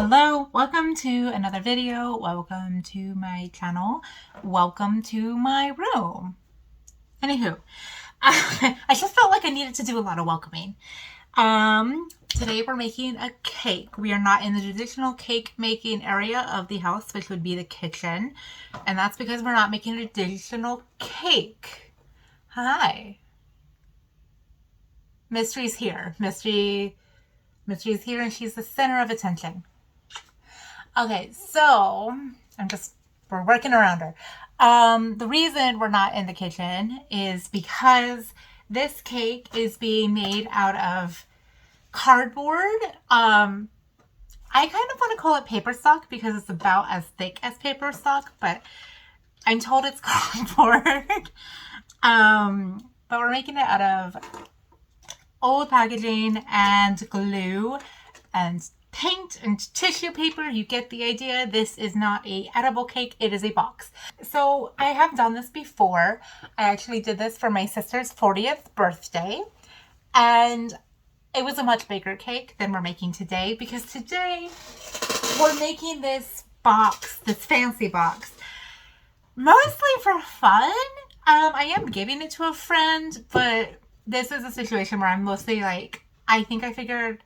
Hello, welcome to another video. Welcome to my channel. Welcome to my room. Anywho, I just felt like I needed to do a lot of welcoming. Today we're making a cake. We are not in the traditional cake making area of the house, which would be the kitchen. And that's because we're not making a traditional cake. Hi. Mystery's here. Mystery's here and she's the center of attention. Okay, so we're working around her. The reason we're not in the kitchen is because this cake is being made out of cardboard. I kind of want to call it paper stock because it's about as thick as paper stock, but I'm told it's cardboard. But we're making it out of old packaging and glue and paint and tissue paper. You get the idea. This is not a edible cake, it is a box. So I have done this before. I actually did this for my sister's 40th birthday, and it was a much bigger cake than we're making today, because today we're making this box, this fancy box, mostly for fun. I am giving it to a friend, but this is a situation where I'm mostly like, I think I figured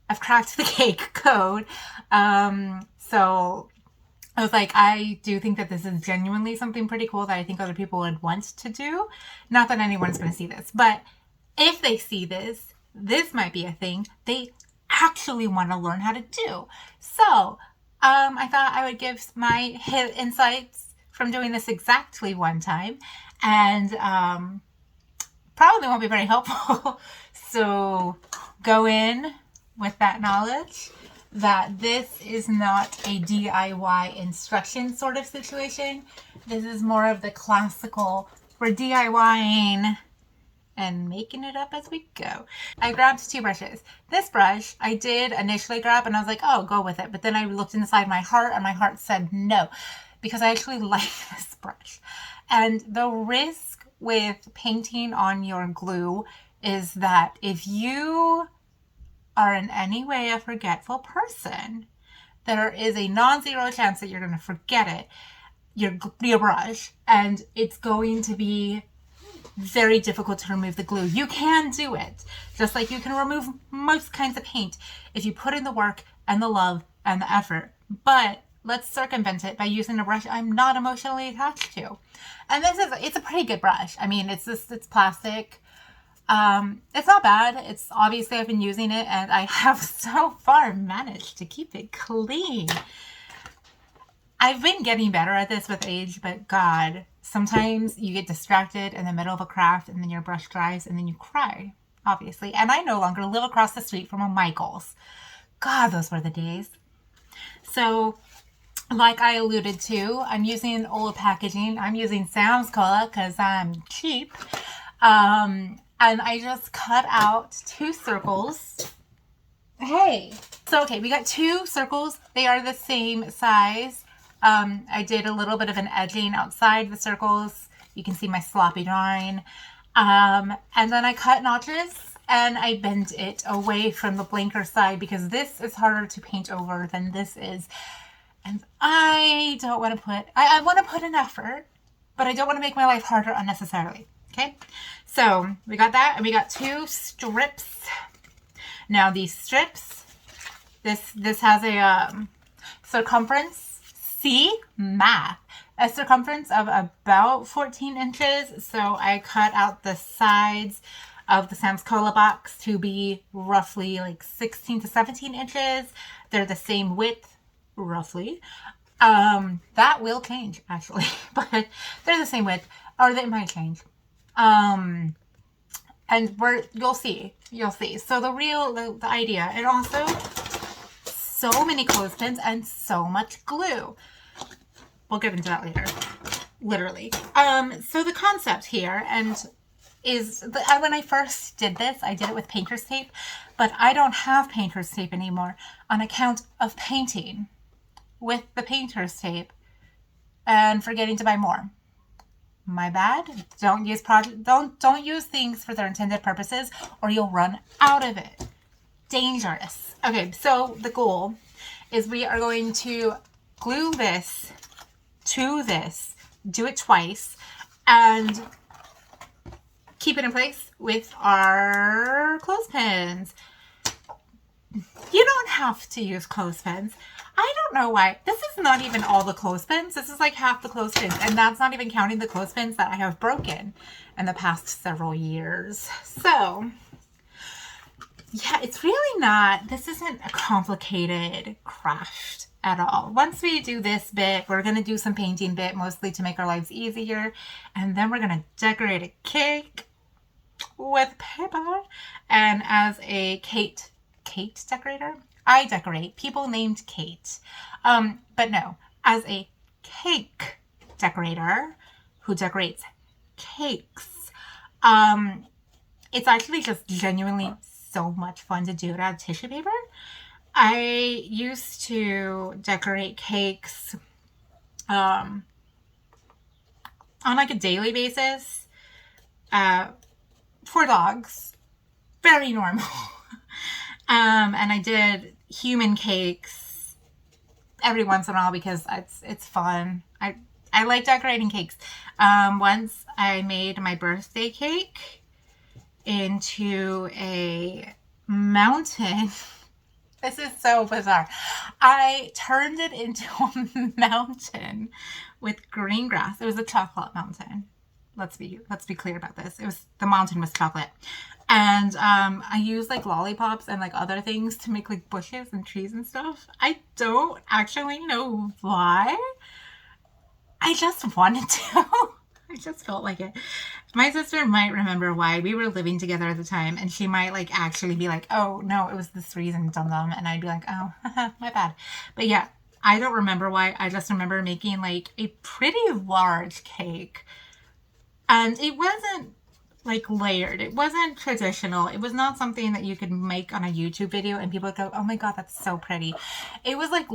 I've cracked the cake code. So I was like, I do think that this is genuinely something pretty cool that I think other people would want to do. Not that anyone's going to see this, but if they see this, this might be a thing they actually want to learn how to do. So I thought I would give my insights from doing this exactly one time, and probably won't be very helpful. So go in with that knowledge that this is not a DIY instruction sort of situation. This is more of the classical, we're DIYing and making it up as we go. I grabbed two brushes. This brush I did initially grab and I was like, oh, go with it. But then I looked inside my heart and my heart said no, because I actually like this brush. And the risk with painting on your glue is that if you are in any way a forgetful person, there is a non-zero chance that you're going to forget it, your brush, and it's going to be very difficult to remove the glue. You can do it, just like you can remove most kinds of paint if you put in the work and the love and the effort. But let's circumvent it by using a brush I'm not emotionally attached to. And it's a pretty good brush. I mean, it's plastic. It's not bad. It's obviously I've been using it and I have so far managed to keep it clean. I've been getting better at this with age, but God, sometimes you get distracted in the middle of a craft and then your brush dries and then you cry, obviously. And I no longer live across the street from a Michael's. God, those were the days. So, like I alluded to, I'm using old packaging. I'm using Sam's Cola because I'm cheap. And I just cut out two circles. Hey! So, okay, we got two circles. They are the same size. I did a little bit of an edging outside the circles. You can see my sloppy drawing. And then I cut notches and I bent it away from the blanker side because this is harder to paint over than this is. And I don't want to I want to put an effort, but I don't want to make my life harder unnecessarily. Okay, so we got that, and we got two strips. Now these strips, this has a circumference, see, math, a circumference of about 14 inches. So I cut out the sides of the Sam's Cola box to be roughly like 16 to 17 inches. They're the same width, roughly. That will change actually, but they're the same width, or they might change. And you'll see. So the idea, and also so many clothespins and so much glue. We'll get into that later, literally. So the concept here is when I first did this, I did it with painter's tape, but I don't have painter's tape anymore on account of painting with the painter's tape and forgetting to buy more. My bad. Don't use things for their intended purposes or you'll run out of it. Dangerous. Okay, so the goal is we are going to glue this to this, do it twice, and keep it in place with our clothespins. You don't have to use clothespins. I don't know why. This is not even all the clothespins. This is like half the clothespins, and that's not even counting the clothespins that I have broken in the past several years. So yeah, it's really not, this isn't a complicated craft at all. Once we do this bit, we're going to do some painting bit, mostly to make our lives easier. And then we're going to decorate a cake with paper. And as a Kate decorator, I decorate people named Kate. But no, as a cake decorator who decorates cakes, it's actually just genuinely so much fun to do it out of tissue paper. I used to decorate cakes on like a daily basis for dogs. Very normal. And I did human cakes every once in a while because it's fun. I like decorating cakes. Once I made my birthday cake into a mountain. This is so bizarre. I turned it into a mountain with green grass. It was a chocolate mountain. Let's be clear about this. The mountain was chocolate. And I used like lollipops and like other things to make like bushes and trees and stuff. I don't actually know why. I just wanted to. I just felt like it. My sister might remember why. We were living together at the time, and she might like actually be like, oh no, it was this reason, dum-dum. And I'd be like, oh, my bad. But yeah, I don't remember why. I just remember making like a pretty large cake. And it wasn't like layered. It wasn't traditional. It was not something that you could make on a YouTube video and people would go, oh my God, that's so pretty. It was like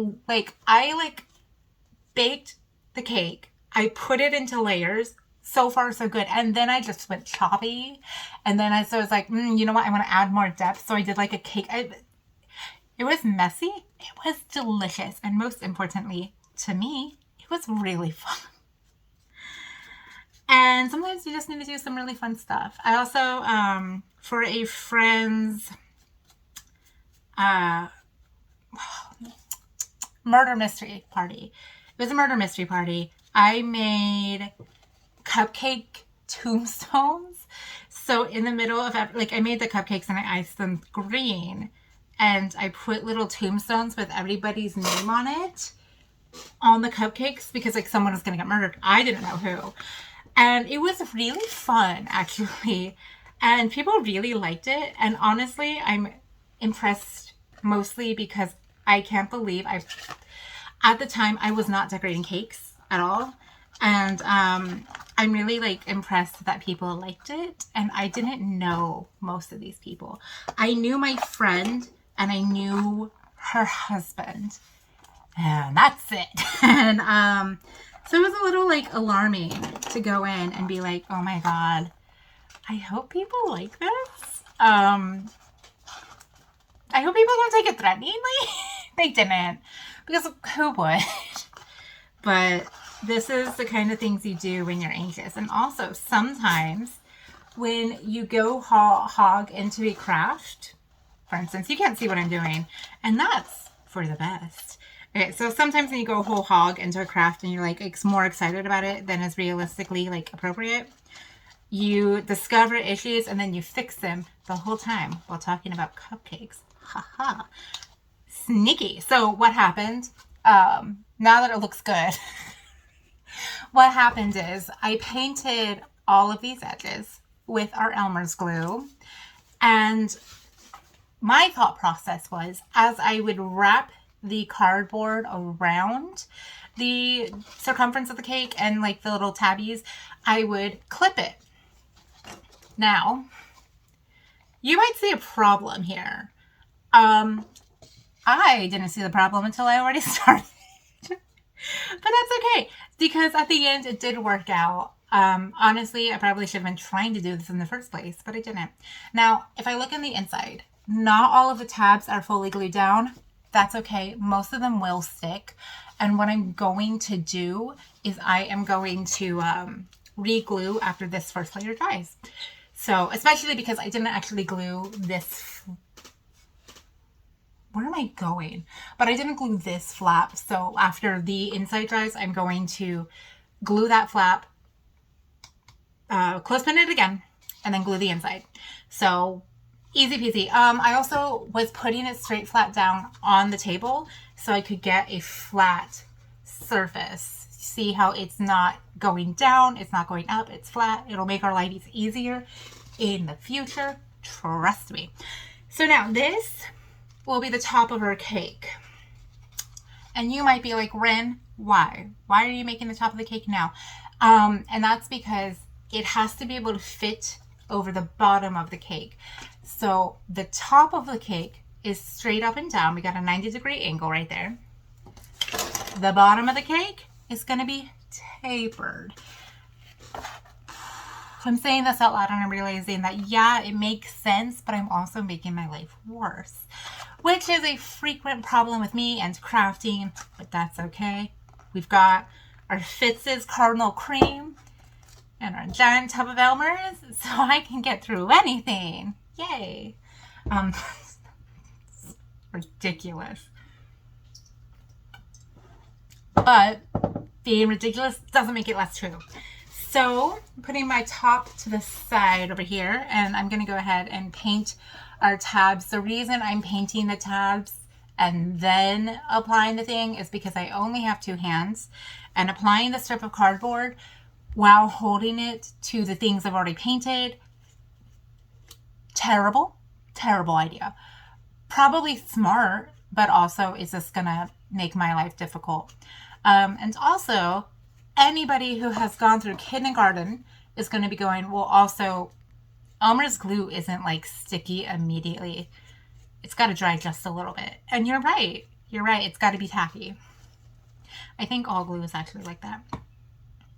I baked the cake. I put it into layers. So far, so good. And then I just went choppy. And then I was like, you know what? I want to add more depth. So I did like a cake. It was messy. It was delicious. And most importantly, to me, it was really fun. And sometimes you just need to do some really fun stuff. I also, for a friend's murder mystery party. It was a murder mystery party. I made cupcake tombstones. So in the middle of I made the cupcakes and I iced them green, and I put little tombstones with everybody's name on it on the cupcakes because like someone was gonna get murdered. I didn't know who, and it was really fun actually, and people really liked it. And honestly, I'm impressed mostly because I can't believe at the time I was not decorating cakes at all. And I'm really like impressed that people liked it. And I didn't know most of these people. I knew my friend and I knew her husband. And that's it. And so it was a little like alarming to go in and be like, oh my God, I hope people like this. I hope people don't take it threateningly. They didn't. Because who would? But this is the kind of things you do when you're anxious. And also, sometimes when you go hog into a craft, for instance, you can't see what I'm doing, and that's for the best. Okay, so sometimes when you go whole hog into a craft and you're like more excited about it than is realistically like appropriate, you discover issues and then you fix them the whole time while talking about cupcakes. Haha. Sneaky. So what happened, now that it looks good, what happened is I painted all of these edges with our Elmer's glue. And my thought process was, as I would wrap the cardboard around the circumference of the cake and like the little tabbies, I would clip it. Now, you might see a problem here. I didn't see the problem until I already started. But that's okay, because at the end it did work out. Honestly, I probably should have been trying to do this in the first place, but I didn't. Now, if I look on the inside, not all of the tabs are fully glued down. That's okay. Most of them will stick. And what I'm going to do is I am going to re-glue after this first layer dries. So, especially because I didn't actually glue this. Where am I going? But I didn't glue this flap. So after the inside dries, I'm going to glue that flap, clothespin it again, and then glue the inside. So easy peasy. I also was putting it straight flat down on the table so I could get a flat surface. See how it's not going down, it's not going up, it's flat. It'll make our life easier in the future. Trust me. So now this will be the top of our cake. And you might be like, Ren, why? Why are you making the top of the cake now? And that's because it has to be able to fit over the bottom of the cake. So the top of the cake is straight up and down. We got a 90-degree angle right there. The bottom of the cake is going to be tapered. So I'm saying this out loud and I'm realizing that, yeah, it makes sense, but I'm also making my life worse, which is a frequent problem with me and crafting, but that's okay. We've got our Fitz's Cardinal Cream and our giant tub of Elmer's, so I can get through anything. Yay. Ridiculous. But being ridiculous doesn't make it less true. So I'm putting my top to the side over here, and I'm going to go ahead and paint our tabs. The reason I'm painting the tabs and then applying the thing is because I only have two hands, and applying the strip of cardboard while holding it to the things I've already painted, terrible idea. Probably smart, but also it's just gonna make my life difficult. And also, anybody who has gone through kindergarten is going to be going, well, also, Elmer's glue isn't like sticky immediately. It's got to dry just a little bit. And you're right. It's got to be tacky. I think all glue is actually like that.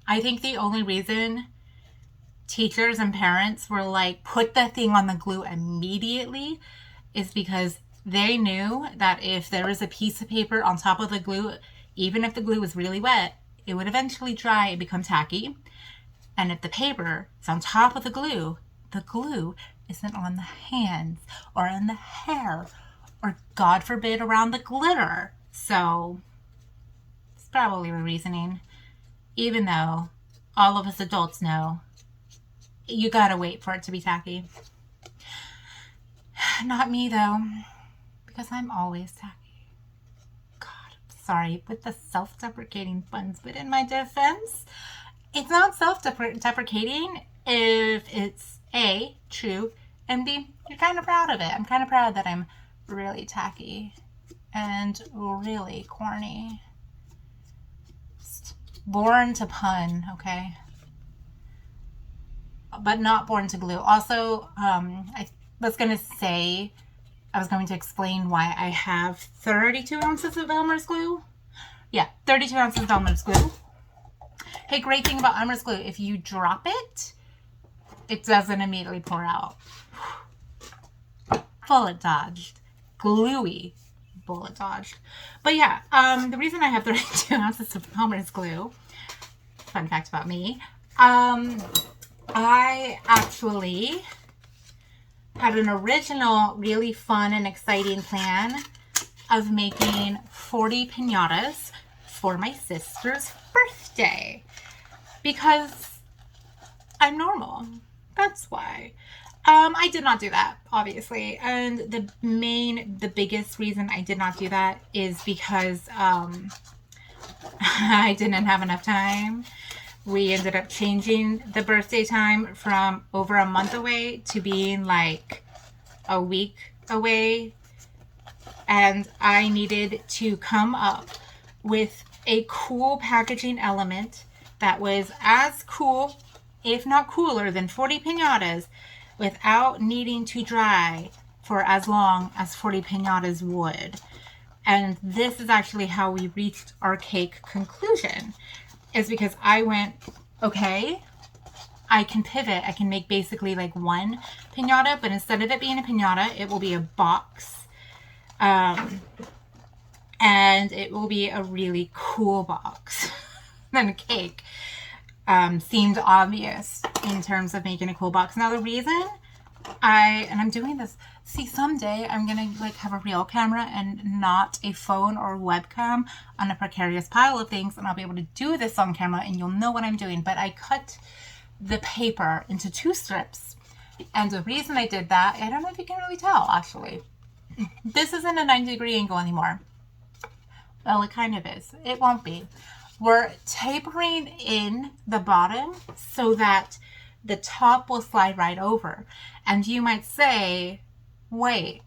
I think the only reason teachers and parents were like, put the thing on the glue immediately is because they knew that if there was a piece of paper on top of the glue, even if the glue was really wet, it would eventually dry and become tacky. And if the paper is on top of the glue isn't on the hands or on the hair or, God forbid, around the glitter. So it's probably the reasoning. Even though all of us adults know you gotta wait for it to be tacky. Not me though, because I'm always tacky. God, sorry with the self-deprecating puns, but in my defense, it's not self-deprecating if it's A, true, and B, you're kind of proud of it. I'm kind of proud that I'm really tacky and really corny. Born to pun, okay? But not born to glue. Also, I was going to explain why I have 32 ounces of Elmer's glue. Yeah, 32 ounces of Elmer's glue. Hey, great thing about Elmer's glue, if you drop it, it doesn't immediately pour out. Bullet dodged. Gluey. Bullet dodged. But yeah, the reason I have 32 ounces of Elmer's glue, fun fact about me, I actually had an original, really fun and exciting plan of making 40 piñatas for my sister's birthday. Because I'm normal. That's why. I did not do that, obviously. And the biggest reason I did not do that is because I didn't have enough time. We ended up changing the birthday time from over a month away to being like a week away. And I needed to come up with a cool packaging element that was as cool, if not cooler, than 40 piñatas without needing to dry for as long as 40 piñatas would. And this is actually how we reached our cake conclusion, is because I went, okay, I can pivot. I can make basically like one piñata, but instead of it being a piñata, it will be a box. and it will be a really cool box than a cake. Seemed obvious in terms of making a cool box. Now the reason I'm doing this, see, someday I'm gonna like have a real camera and not a phone or webcam on a precarious pile of things, and I'll be able to do this on camera and you'll know what I'm doing. But I cut the paper into 2 strips, and the reason I did that, I don't know if you can really tell actually, this isn't a 90-degree angle anymore. Well, it kind of is. It won't be. We're tapering in the bottom so that the top will slide right over. And you might say, wait,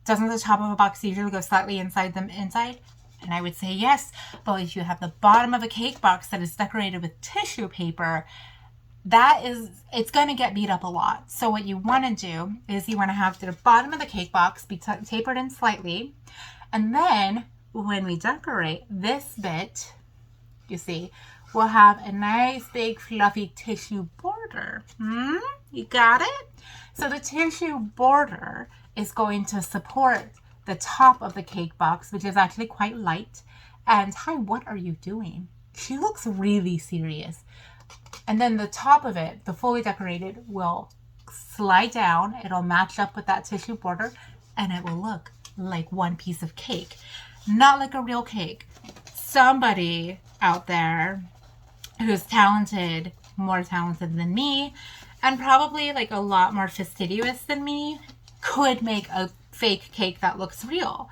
doesn't the top of a box usually go slightly inside the inside? And I would say yes, but if you have the bottom of a cake box that is decorated with tissue paper, it's going to get beat up a lot. So what you want to do is you want to have the bottom of the cake box be tapered in slightly. And then when we decorate this bit, you see, we'll have a nice big fluffy tissue border. You got it? So the tissue border is going to support the top of the cake box, which is actually quite light. And hi, what are you doing? She looks really serious. And then the top of it, the fully decorated, will slide down. It'll match up with that tissue border, and it will look like one piece of cake. Not like a real cake. Somebody out there who's talented, more talented than me, and probably like a lot more fastidious than me, could make a fake cake that looks real.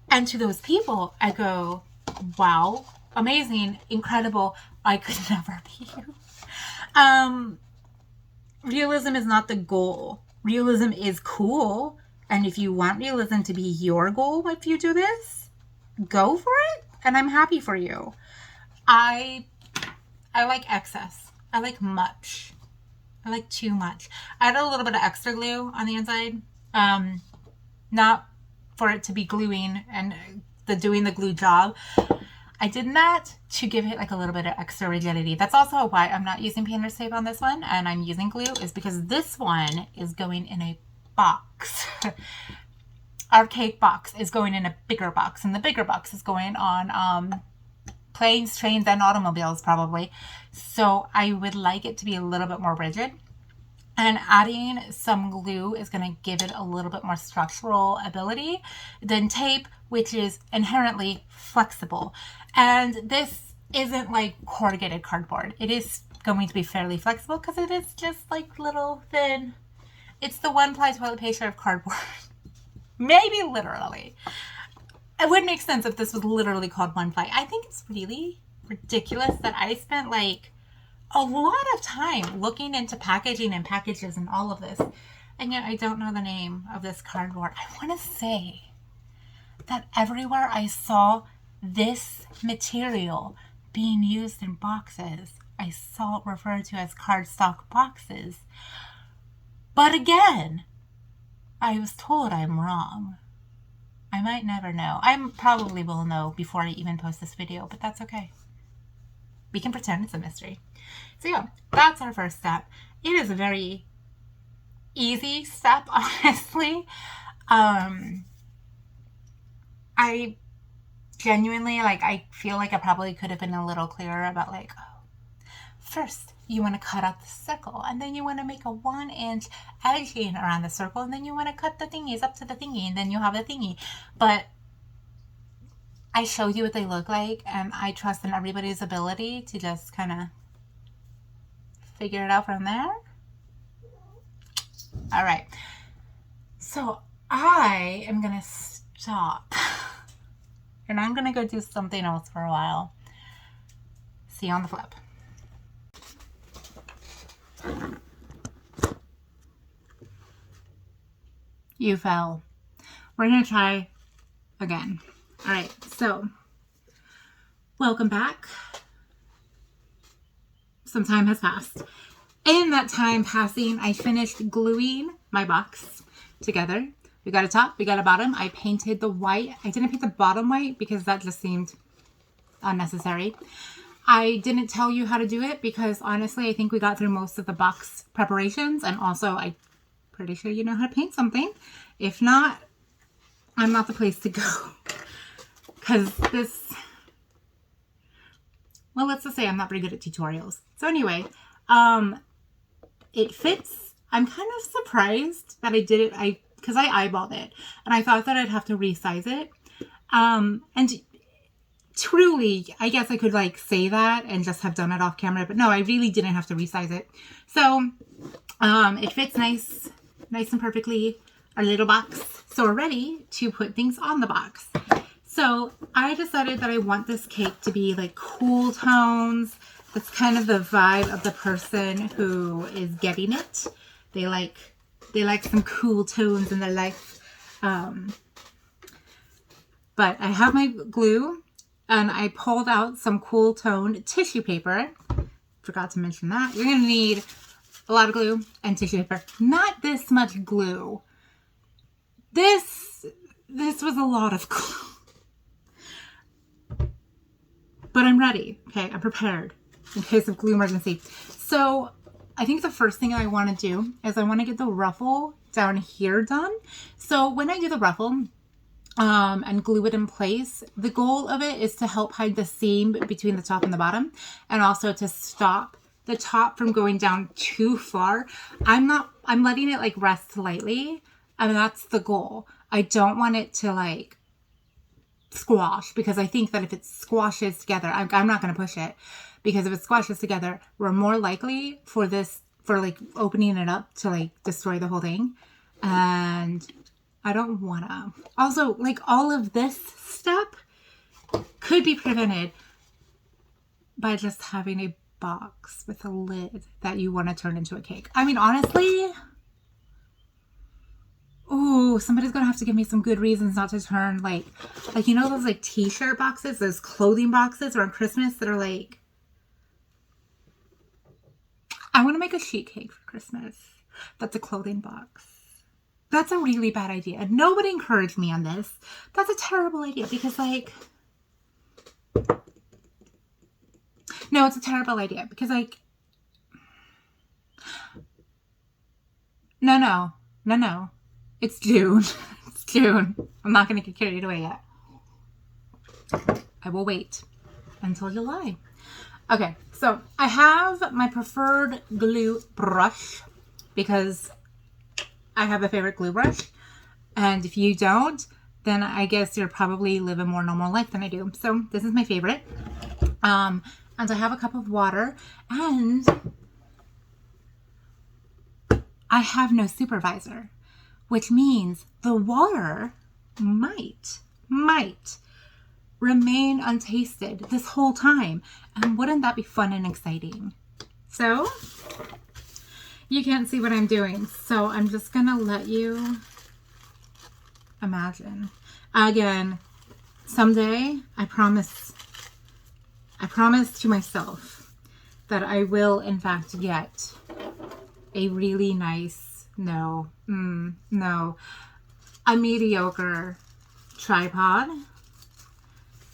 And to those people, I go, wow, amazing, incredible. I could never be you. Realism is not the goal. Realism is cool. And if you want realism to be your goal, if you do this, go for it. And I'm happy for you. I like excess. I like much. I like too much. I had a little bit of extra glue on the inside. Not for it to be gluing and doing the glue job. I did that to give it like a little bit of extra rigidity. That's also why I'm not using painter's tape on this one and I'm using glue, is because this one is going in a box. Our cake box is going in a bigger box, and the bigger box is going on planes, trains, and automobiles probably. So I would like it to be a little bit more rigid. And adding some glue is going to give it a little bit more structural ability than tape, which is inherently flexible. And this isn't like corrugated cardboard. It is going to be fairly flexible because it is just like little thin. It's the 1-ply toilet paper of cardboard. Maybe literally. It would make sense if this was literally called 1-ply. I think it's really ridiculous that I spent like a lot of time looking into packaging and packages and all of this, and yet I don't know the name of this cardboard. I want to say that everywhere I saw this material being used in boxes, I saw it referred to as cardstock boxes. But again, I was told I'm wrong. I might never know. I probably will know before I even post this video, but that's okay. We can pretend it's a mystery. So yeah, that's our first step. It is a very easy step, honestly. I genuinely, I feel like I probably could have been a little clearer about first you want to cut out the circle, and then you want to make a 1-inch edging around the circle, and then you want to cut the thingies up to the thingy, and then you have the thingy. But I showed you what they look like, and I trust in everybody's ability to just kind of figure it out from there. All right. So I am going to stop, and I'm going to go do something else for a while. See you on the flip. You fell. We're going to try again. All right, so welcome back. Some time has passed. In that time passing, I finished gluing my box together. We got a top, we got a bottom. I painted the white. I didn't paint the bottom white because that just seemed unnecessary. I didn't tell you how to do it because honestly, I think we got through most of the box preparations, and also I'm pretty sure you know how to paint something. If not, I'm not the place to go. because this, well, let's just say I'm not very good at tutorials. So anyway, it fits. I'm kind of surprised that I did it. Because I eyeballed it and I thought that I'd have to resize it. And truly, I guess I could like say that and just have done it off camera, but no, I really didn't have to resize it. So, it fits nice and perfectly, our little box. So we're ready to put things on the box. So I decided that I want this cake to be like cool tones. That's kind of the vibe of the person who is getting it. They like some cool tones in their life. But I have my glue and I pulled out some cool tone tissue paper. Forgot to mention that. You're going to need a lot of glue and tissue paper. Not this much glue. This was a lot of glue. But I'm ready. Okay, I'm prepared in case of glue emergency. So I think the first thing I want to do is I want to get the ruffle down here done. So when I do the ruffle and glue it in place, the goal of it is to help hide the seam between the top and the bottom, and also to stop the top from going down too far. I'm letting it like rest lightly, and that's the goal. I don't want it to like squash, because I think that if it squashes together, I'm not going to push it. Because if it squashes together, we're more likely for like opening it up to like destroy the whole thing. And I don't wanna. Also, like all of this step could be prevented by just having a box with a lid that you want to turn into a cake. I mean, honestly, ooh, somebody's gonna have to give me some good reasons not to turn like you know those like t-shirt boxes, those clothing boxes around Christmas that are like, I want to make a sheet cake for Christmas. That's a clothing box. That's a really bad idea. Nobody encouraged me on this. That's a terrible idea because like, no, it's a terrible idea because like, no. It's June. It's June. I'm not going to get carried away yet. I will wait until July. Okay, so I have my preferred glue brush because I have a favorite glue brush. And if you don't, then I guess you're probably live a more normal life than I do. So this is my favorite. And I have a cup of water and I have no supervisor, which means the water might remain untasted this whole time. And wouldn't that be fun and exciting? So you can't see what I'm doing, so I'm just gonna let you imagine. Again, someday I promise to myself that I will in fact get a really nice, a mediocre tripod.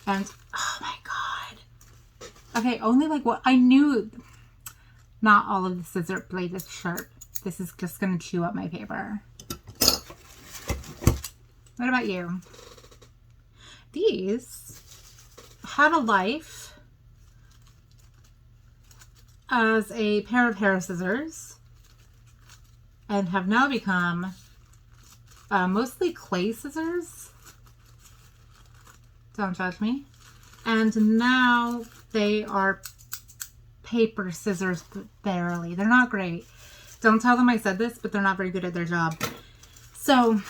And oh my god. Okay, only like what I knew. Not all of the scissor blade is sharp. This is just gonna chew up my paper. What about you? These had a life as a pair of hair scissors and have now become mostly clay scissors. Don't judge me. And now they are paper scissors, but barely. They're not great. Don't tell them I said this, but they're not very good at their job. So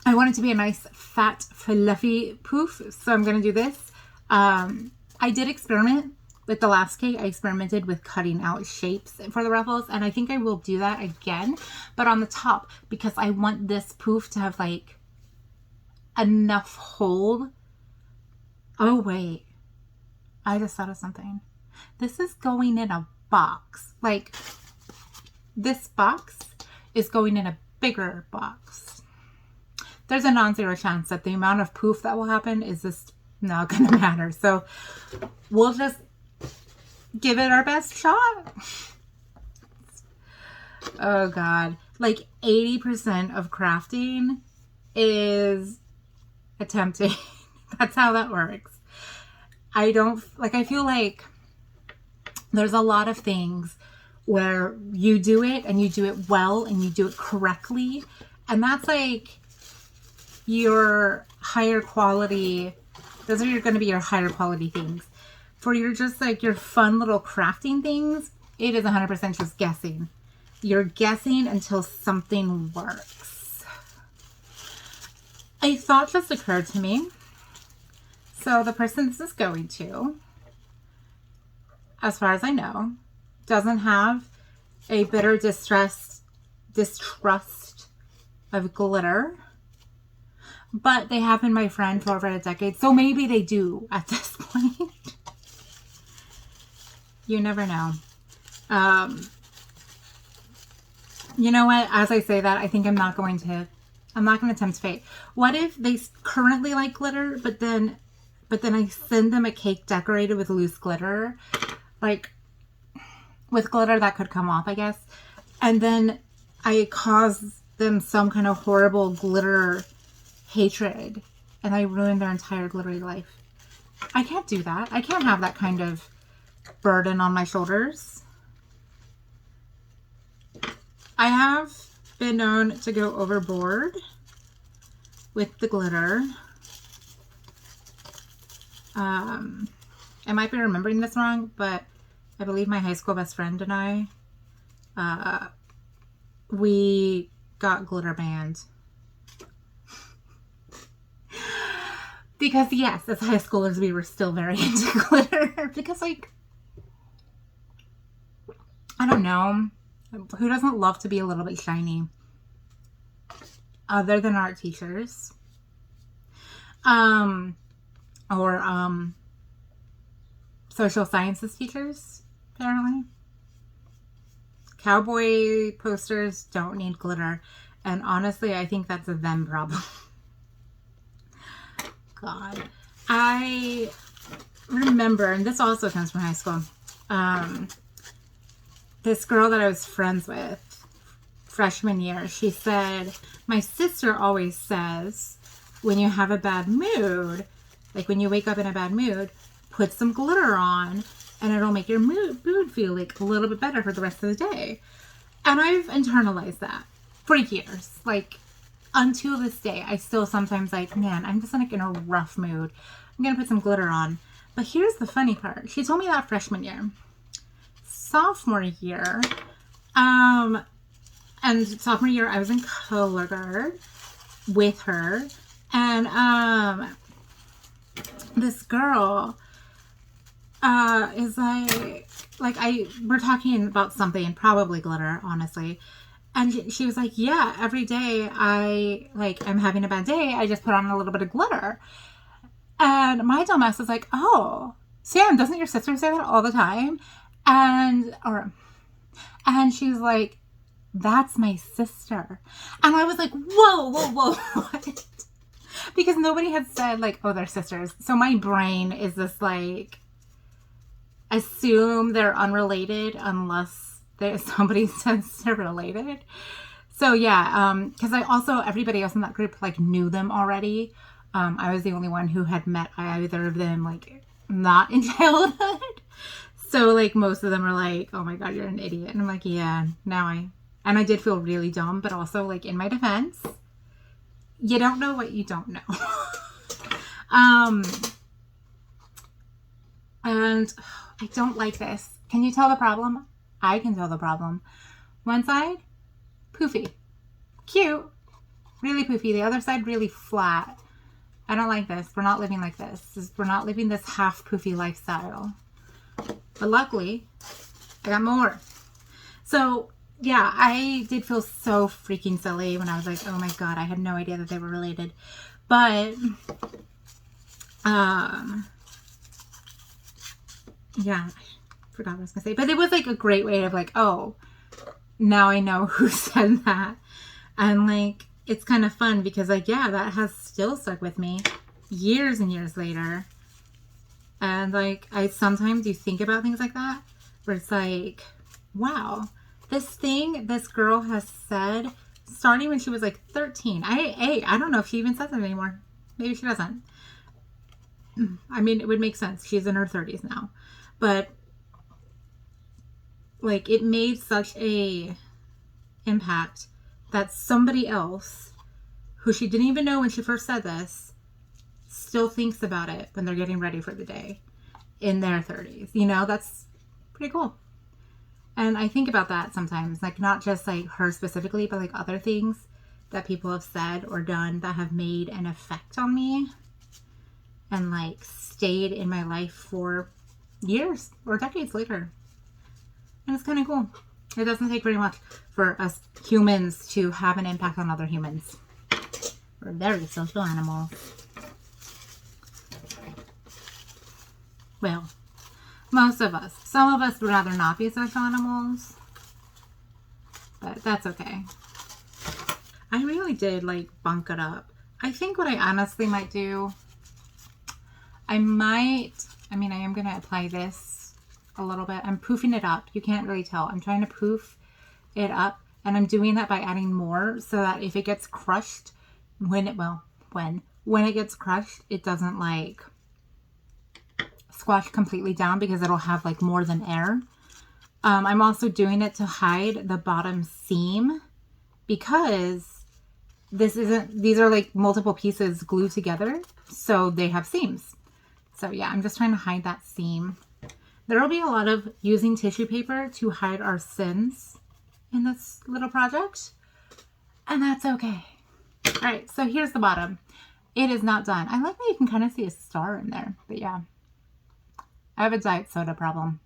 I want it to be a nice, fat, fluffy poof. So I'm going to do this. I did experiment with the last cake. I experimented with cutting out shapes for the ruffles, and I think I will do that again, but on the top, because I want this poof to have like enough hold. Oh wait, I just thought of something. This is going in a box. Like, this box is going in a bigger box. There's a non-zero chance that the amount of poof that will happen is just not going to matter. So we'll just give it our best shot. Oh God. Like 80% of crafting is attempting That's how that works. I don't, like, I feel like there's a lot of things where you do it and you do it well and you do it correctly. And that's like your higher quality, those are going to be your higher quality things. For your just like your fun little crafting things, it is 100% just guessing. You're guessing until something works. A thought just occurred to me. So the person this is going to, as far as I know, doesn't have a bitter distrust of glitter, but they have been my friend for over a decade, so maybe they do at this point. You never know. You know what? As I say that, I think I'm not going to tempt fate. What if they currently like glitter, but then I send them a cake decorated with loose glitter, like with glitter that could come off, I guess, and then I cause them some kind of horrible glitter hatred, and I ruin their entire glittery life. I can't do that. I can't have that kind of burden on my shoulders. I have been known to go overboard with the glitter. I might be remembering this wrong, but I believe my high school best friend and I, we got glitter banned. Because yes, as high schoolers, we were still very into glitter. Because like, I don't know, who doesn't love to be a little bit shiny? Other than art teachers. Or social sciences teachers, apparently. Cowboy posters don't need glitter. And honestly, I think that's a them problem. God. I remember, and this also comes from high school, this girl that I was friends with freshman year, she said, my sister always says, when you have a bad mood, like when you wake up in a bad mood, put some glitter on and it'll make your mood feel like a little bit better for the rest of the day. And I've internalized that for years. Like, until this day, I still sometimes like, man, I'm just like in a rough mood. I'm going to put some glitter on. But here's the funny part. She told me that freshman year. Sophomore year, and sophomore year, I was in color guard with her. And this girl is we're talking about something, probably glitter, honestly. And she was like, yeah, every day I'm having a bad day, I just put on a little bit of glitter. And my dumbass was like, oh, Sam, doesn't your sister say that all the time? And she's like, that's my sister. And I was like, whoa, what? Because nobody had said like, oh, they're sisters. So my brain is this like, assume they're unrelated unless somebody says they're related. So yeah, because everybody else in that group like knew them already. I was the only one who had met either of them like not in childhood. So like most of them are like, oh my God, you're an idiot. And I'm like, yeah, and I did feel really dumb, but also like in my defense, you don't know what you don't know. And I don't like this. Can you tell the problem? I can tell the problem. One side, poofy. Cute. Really poofy. The other side, really flat. I don't like this. We're not living like this. We're not living this half poofy lifestyle. But luckily, I got more. So, yeah, I did feel so freaking silly when I was like, oh my God, I had no idea that they were related. But, yeah, I forgot what I was going to say. But it was like a great way of like, oh, now I know who said that. And like, it's kind of fun because like, yeah, that has still stuck with me years and years later. And like, I sometimes do think about things like that where it's like, wow, this thing this girl has said starting when she was like 13. I don't know if she even says it anymore. Maybe she doesn't. I mean, it would make sense. She's in her 30s now. But like, it made such a impact that somebody else who she didn't even know when she first said this still thinks about it when they're getting ready for the day in their 30s. You know, that's pretty cool. And I think about that sometimes, like not just like her specifically, but like other things that people have said or done that have made an effect on me and like stayed in my life for years or decades later. And it's kind of cool. It doesn't take very much for us humans to have an impact on other humans. We're very social animals. Well, most of us. Some of us would rather not be social animals. But that's okay. I really did like bunk it up. I think what I honestly might do, I am going to apply this a little bit. I'm poofing it up. You can't really tell. I'm trying to poof it up, and I'm doing that by adding more so that if it gets crushed, when it gets crushed, it doesn't like squash completely down because it'll have like more than air. I'm also doing it to hide the bottom seam because these are like multiple pieces glued together, so they have seams. So yeah, I'm just trying to hide that seam. There will be a lot of using tissue paper to hide our sins in this little project, and that's okay. All right, so here's the bottom. It is not done. I like that you can kind of see a star in there, but yeah. I have a diet soda problem.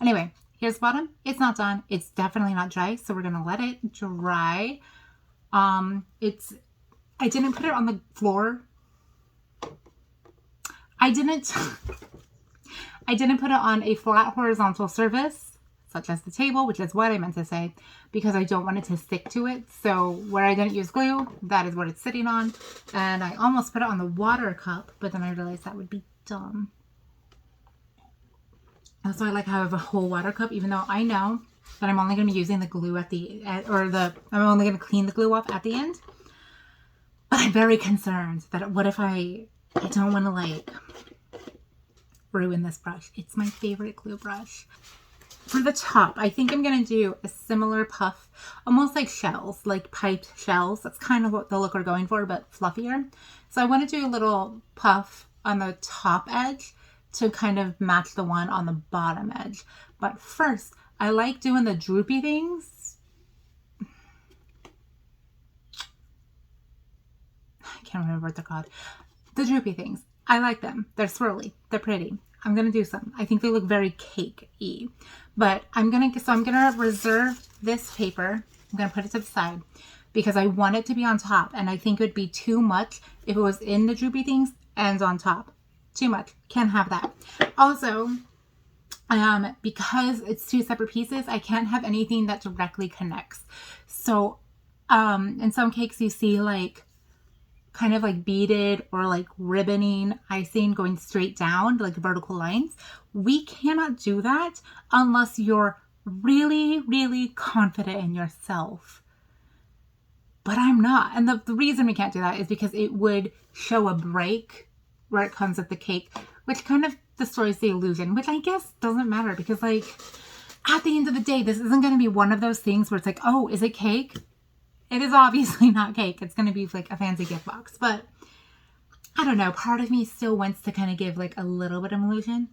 Anyway, here's the bottom. It's not done. It's definitely not dry, so we're gonna let it dry. I didn't put it on the floor. I didn't put it on a flat horizontal surface, such as the table, which is what I meant to say, because I don't want it to stick to it. So where I didn't use glue, that is what it's sitting on. And I almost put it on the water cup, but then I realized that would be dumb. So I like have a whole water cup, even though I know that I'm only going to be using the glue I'm only going to clean the glue off at the end. But I'm very concerned that what if I don't want to like ruin this brush. It's my favorite glue brush. For the top, I think I'm going to do a similar puff, almost like shells, like piped shells. That's kind of what the look we're going for, but fluffier. So I want to do a little puff on the top edge to kind of match the one on the bottom edge. But first, I like doing the droopy things. I can't remember what they're called. The droopy things. I like them. They're swirly. They're pretty. I'm going to do some. I think they look very cake-y. But I'm going to reserve this paper. I'm going to put it to the side because I want it to be on top. And I think it would be too much if it was in the droopy things and on top. Too much. Can't have that. Also, because it's two separate pieces, I can't have anything that directly connects. So, in some cakes you see like kind of like beaded or like ribboning icing going straight down, like vertical lines. We cannot do that unless you're really, really confident in yourself. But I'm not. And the reason we can't do that is because it would show a break where it comes with the cake, which kind of destroys the illusion, which I guess doesn't matter because like at the end of the day, this isn't going to be one of those things where it's like, oh, is it cake? It is obviously not cake. It's going to be like a fancy gift box, but I don't know. Part of me still wants to kind of give like a little bit of illusion.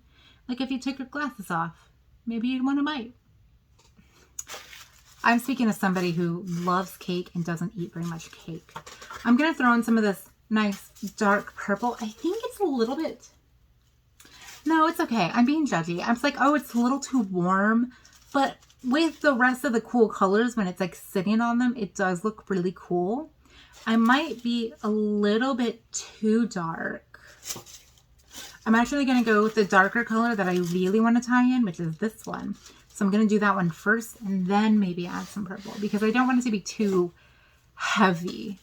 Like if you took your glasses off, maybe you'd want a bite. I'm speaking of somebody who loves cake and doesn't eat very much cake. I'm going to throw in some of this nice dark purple. I think it's a little bit... No, it's okay. I'm being judgy. I'm just like, oh, it's a little too warm. But with the rest of the cool colors, when it's like sitting on them, it does look really cool. I might be a little bit too dark. I'm actually going to go with the darker color that I really want to tie in, which is this one. So I'm going to do that one first and then maybe add some purple because I don't want it to be too heavy.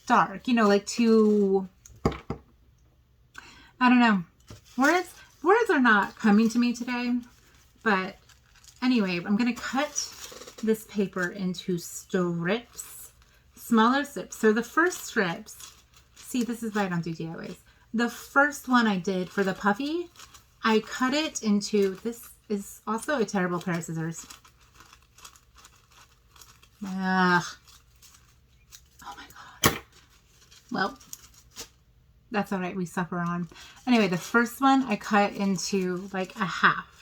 Dark, you know, like too... I don't know. Words are not coming to me today. But anyway, I'm going to cut this paper into strips, smaller strips. So the first strips, see, this is why I don't do DIYs. The first one I did for the puffy, I cut it into, this is also a terrible pair of scissors. Ugh. Oh my God. Well, that's all right. We suffer on. Anyway, the first one I cut into like a half.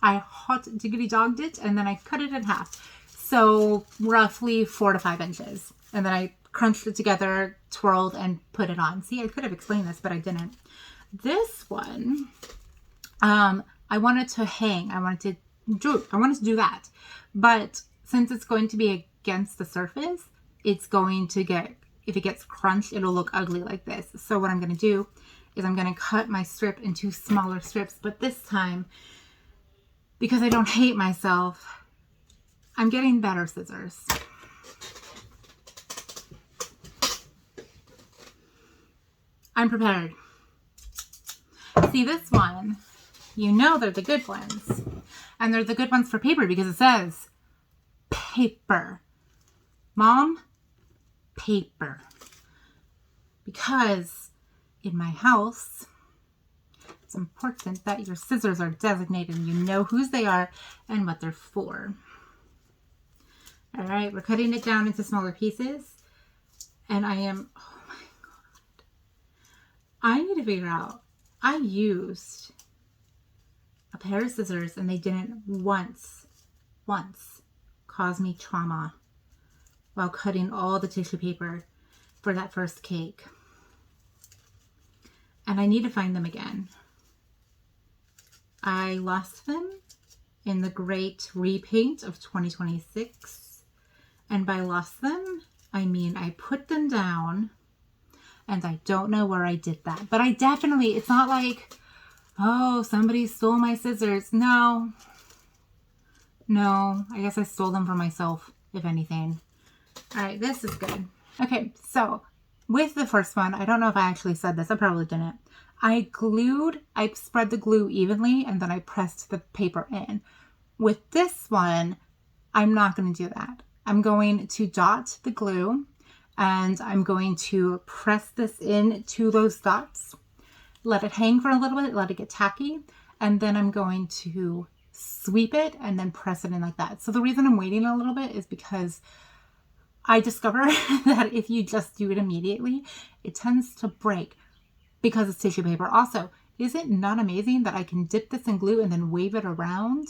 I hot diggity dogged it, and then I cut it in half. So roughly 4 to 5 inches. And then I crunched it together, twirled, and put it on. See, I could have explained this, but I didn't. This one, I wanted to hang. I wanted to do that. But since it's going to be against the surface, it's going to get, if it gets crunched, it'll look ugly like this. So what I'm going to do is I'm going to cut my strip into smaller strips. But this time, because I don't hate myself, I'm getting better scissors. I'm prepared. See, this one, you know they're the good ones. And they're the good ones for paper because it says paper. Mom, paper. Because in my house, it's important that your scissors are designated and you know whose they are and what they're for. All right, we're cutting it down into smaller pieces. And I am, oh my God. I need to figure out, I used a pair of scissors and they didn't once cause me trauma while cutting all the tissue paper for that first cake. And I need to find them again. I lost them in the great repaint of 2026. And by lost them, I mean I put them down and I don't know where I did that. But I definitely, it's not like, oh, somebody stole my scissors. No, I guess I stole them for myself, if anything. All right, this is good. Okay, so with the first one, I don't know if I actually said this. I probably didn't. I spread the glue evenly and then I pressed the paper in. With this one, I'm not going to do that. I'm going to dot the glue and I'm going to press this in to those dots. Let it hang for a little bit, let it get tacky, and then I'm going to sweep it and then press it in like that. So the reason I'm waiting a little bit is because I discovered that if you just do it immediately, it tends to break because it's tissue paper. Also, is it not amazing that I can dip this in glue and then wave it around?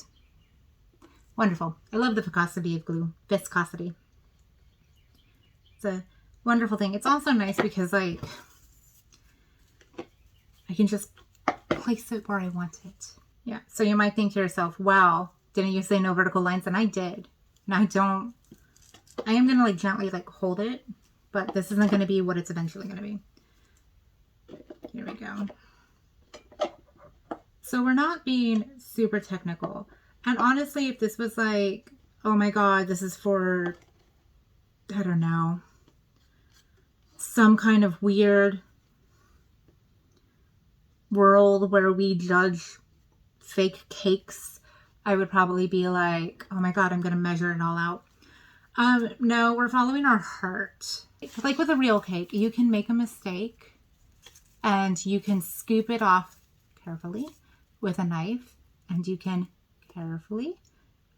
Wonderful. I love the viscosity of glue. Viscosity. It's a wonderful thing. It's also nice because like I can just place it where I want it. Yeah. So you might think to yourself, wow, didn't you say no vertical lines? And I did. And I am going to like gently like hold it, but this isn't going to be what it's eventually going to be. Here we go. So we're not being super technical. And honestly, if this was like, oh my God, this is for, I don't know, some kind of weird world where we judge fake cakes, I would probably be like, oh my God, I'm going to measure it all out. No, we're following our heart. Like with a real cake, you can make a mistake and you can scoop it off carefully with a knife and you can carefully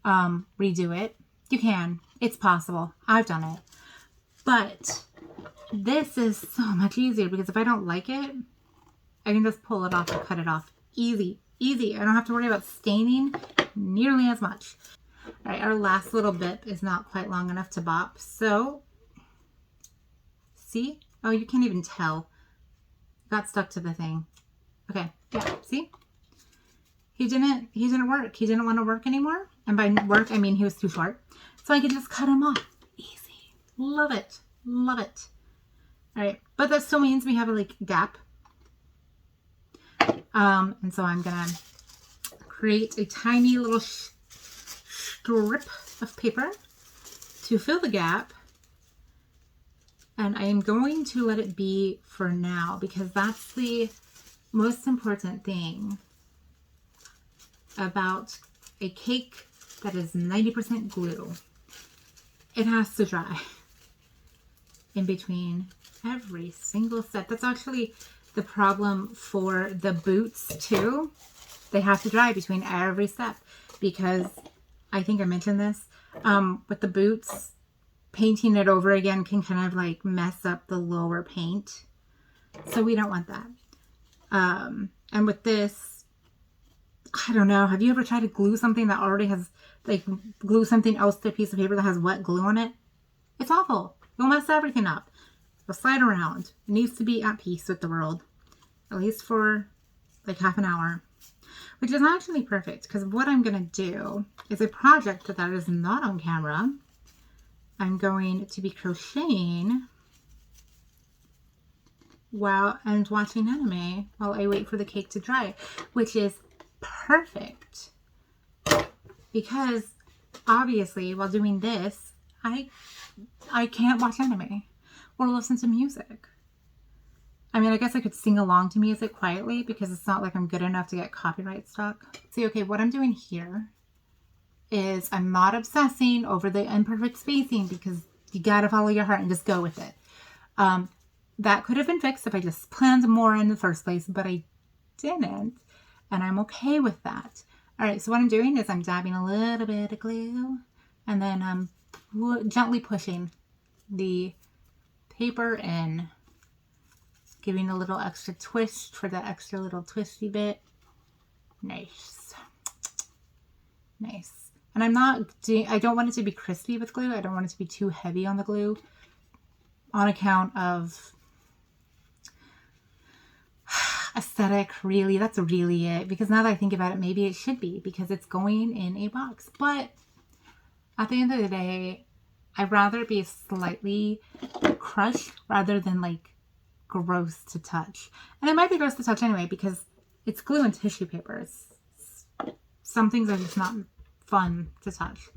redo it. You can. It's possible. I've done it. But this is so much easier because if I don't like it, I can just pull it off and cut it off. Easy. Easy. I don't have to worry about staining nearly as much. All right, our last little bit is not quite long enough to bop. So, see? Oh, you can't even tell. Got stuck to the thing. Okay, yeah, see? He didn't work. He didn't want to work anymore. And by work, I mean he was too short. So I could just cut him off. Easy. Love it. Love it. All right, but that still means we have a like gap. And so I'm gonna create a tiny little strip of paper to fill the gap. And I am going to let it be for now because that's the most important thing about a cake that is 90% glue. It has to dry in between every single step. That's actually the problem for the boots too. They have to dry between every step because I think I mentioned this. With the boots, painting it over again can kind of like mess up the lower paint. So we don't want that. And with this, I don't know. Have you ever tried to glue something that already has, like, glue something else to a piece of paper that has wet glue on it? It's awful. It'll mess everything up. It'll slide around. It needs to be at peace with the world. At least for like half an hour. Which is actually perfect because what I'm going to do is a project that is not on camera. I'm going to be crocheting and watching anime while I wait for the cake to dry, which is perfect because obviously while doing this, I can't watch anime or listen to music. I mean, I guess I could sing along to music quietly because it's not like I'm good enough to get copyright struck. See, okay, what I'm doing here is I'm not obsessing over the imperfect spacing because you gotta follow your heart and just go with it. That could have been fixed if I just planned more in the first place, but I didn't, and I'm okay with that. All right, so what I'm doing is I'm dabbing a little bit of glue, and then I'm gently pushing the paper in, giving a little extra twist for that extra little twisty bit. Nice. Nice. And I don't want it to be crispy with glue. I don't want it to be too heavy on the glue on account of aesthetic, really. That's really it. Because now that I think about it, maybe it should be because it's going in a box. But at the end of the day, I'd rather it be slightly crushed rather than like gross to touch. And it might be gross to touch anyway because it's glue and tissue paper. Some things are just not fun to touch.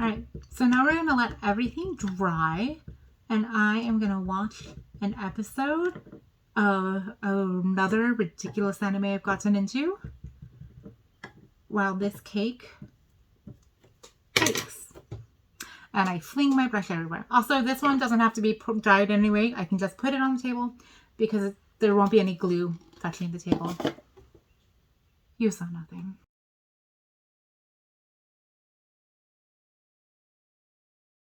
All right, so now we're going to let everything dry and I am going to watch an episode of another ridiculous anime I've gotten into while this cake bakes. And I fling my brush everywhere. Also, this one doesn't have to be dried anyway. I can just put it on the table because there won't be any glue touching the table. You saw nothing.